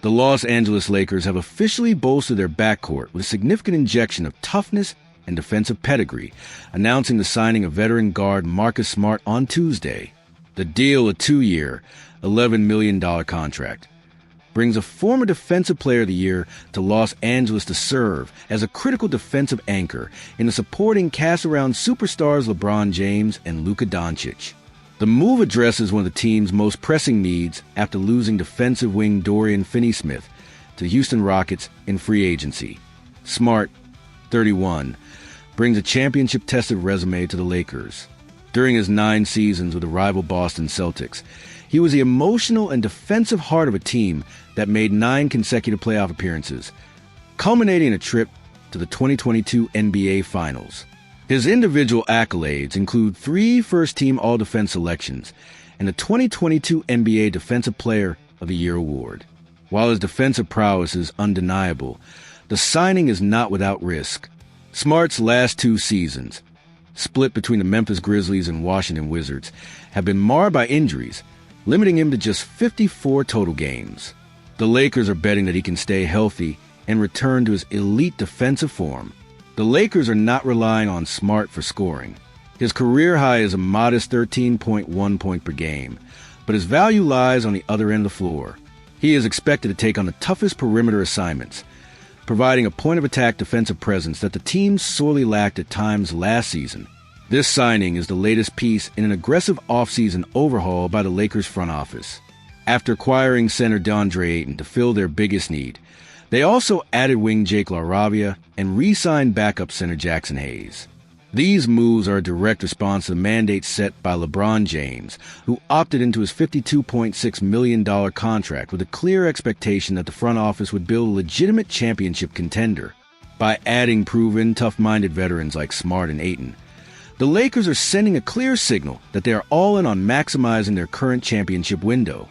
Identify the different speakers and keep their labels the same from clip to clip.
Speaker 1: The Los Angeles Lakers have officially bolstered their backcourt with a significant injection of toughness and defensive pedigree, announcing the signing of veteran guard Marcus Smart on Tuesday. The deal, a 2-year, $11 million contract, brings a former Defensive Player of the Year to Los Angeles to serve as a critical defensive anchor in the supporting cast around superstars LeBron James and Luka Doncic. The move addresses one of the team's most pressing needs after losing defensive wing Dorian Finney-Smith to the Houston Rockets in free agency. Smart, 31, brings a championship-tested resume to the Lakers. During his 9 seasons with the rival Boston Celtics, he was the emotional and defensive heart of a team that made 9 consecutive playoff appearances, culminating in a trip to the 2022 NBA Finals. His individual accolades include 3 first-team All-Defense selections and the 2022 NBA Defensive Player of the Year award. While his defensive prowess is undeniable, the signing is not without risk. Smart's last 2 seasons, split between the Memphis Grizzlies and Washington Wizards, have been marred by injuries, limiting him to just 54 total games. The Lakers are betting that he can stay healthy and return to his elite defensive form. The Lakers are not relying on Smart for scoring. His career high is a modest 13.1 points per game, but his value lies on the other end of the floor. He is expected to take on the toughest perimeter assignments, providing a point-of-attack defensive presence that the team sorely lacked at times last season. This signing is the latest piece in an aggressive offseason overhaul by the Lakers front office. After acquiring center DeAndre Ayton to fill their biggest need, they also added wing Jake LaRavia and re-signed backup center Jackson Hayes. These moves are a direct response to the mandate set by LeBron James, who opted into his $52.6 million contract with a clear expectation that the front office would build a legitimate championship contender. By adding proven, tough-minded veterans like Smart and Ayton, the Lakers are sending a clear signal that they are all in on maximizing their current championship window.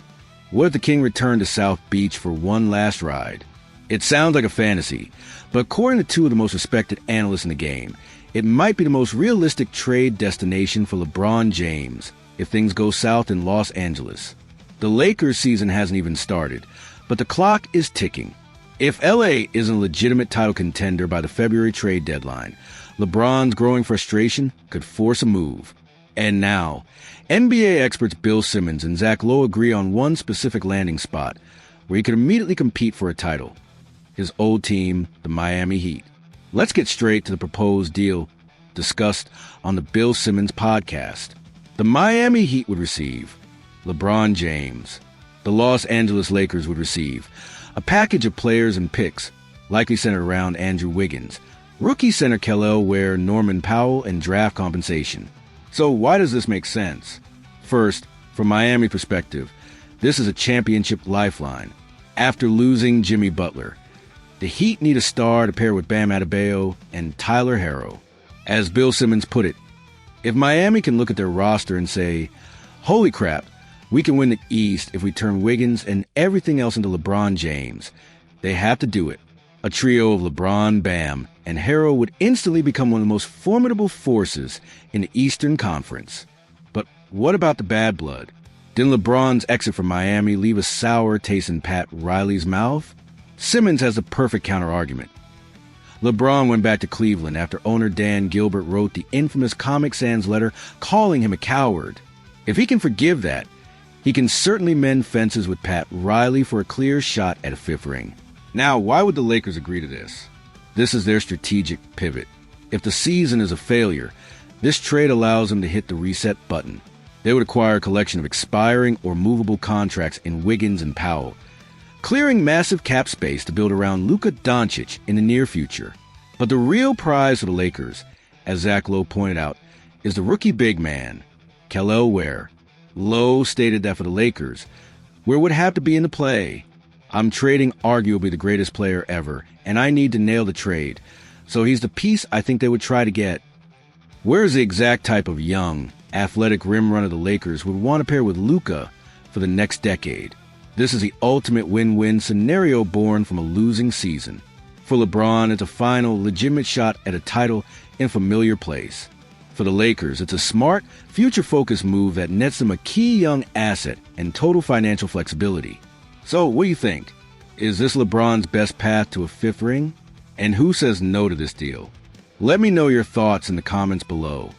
Speaker 1: What if the King returned to South Beach for one last ride? It sounds like a fantasy, but according to 2 of the most respected analysts in the game, it might be the most realistic trade destination for LeBron James if things go south in Los Angeles. The Lakers season hasn't even started, but the clock is ticking. If LA isn't a legitimate title contender by the February trade deadline, LeBron's growing frustration could force a move. And now, NBA experts Bill Simmons and Zach Lowe agree on one specific landing spot where he could immediately compete for a title: his old team, the Miami Heat. Let's get straight to the proposed deal discussed on the Bill Simmons podcast. The Miami Heat would receive LeBron James. The Los Angeles Lakers would receive a package of players and picks, likely centered around Andrew Wiggins, rookie center Kel'el Ware, Norman Powell, and draft compensation. So why does this make sense? First, from Miami's perspective, this is a championship lifeline. After losing Jimmy Butler, the Heat need a star to pair with Bam Adebayo and Tyler Herro. As Bill Simmons put it, if Miami can look at their roster and say, "Holy crap, we can win the East if we turn Wiggins and everything else into LeBron James," they have to do it. A trio of LeBron, Bam, and Herro would instantly become one of the most formidable forces in the Eastern Conference. But what about the bad blood? Didn't LeBron's exit from Miami leave a sour taste in Pat Riley's mouth? Simmons has the perfect counter-argument. LeBron went back to Cleveland after owner Dan Gilbert wrote the infamous Comic Sans letter calling him a coward. If he can forgive that, he can certainly mend fences with Pat Riley for a clear shot at a 5th ring. Now, why would the Lakers agree to this? This is their strategic pivot. If the season is a failure, this trade allows them to hit the reset button. They would acquire a collection of expiring or movable contracts in Wiggins and Powell, clearing massive cap space to build around Luka Doncic in the near future. But the real prize for the Lakers, as Zach Lowe pointed out, is the rookie big man, Kel'el Ware. Lowe stated that for the Lakers, Ware would have to be in the play. "I'm trading arguably the greatest player ever, and I need to nail the trade. So he's the piece I think they would try to get." Ware is the exact type of young, athletic rim runner the Lakers would want to pair with Luka for the next decade. This is the ultimate win-win scenario born from a losing season. For LeBron, it's a final, legitimate shot at a title in a familiar place. For the Lakers, it's a smart, future-focused move that nets them a key young asset and total financial flexibility. So, what do you think? is this LeBron's best path to a fifth ring? And who says no to this deal? Let me know your thoughts in the comments below.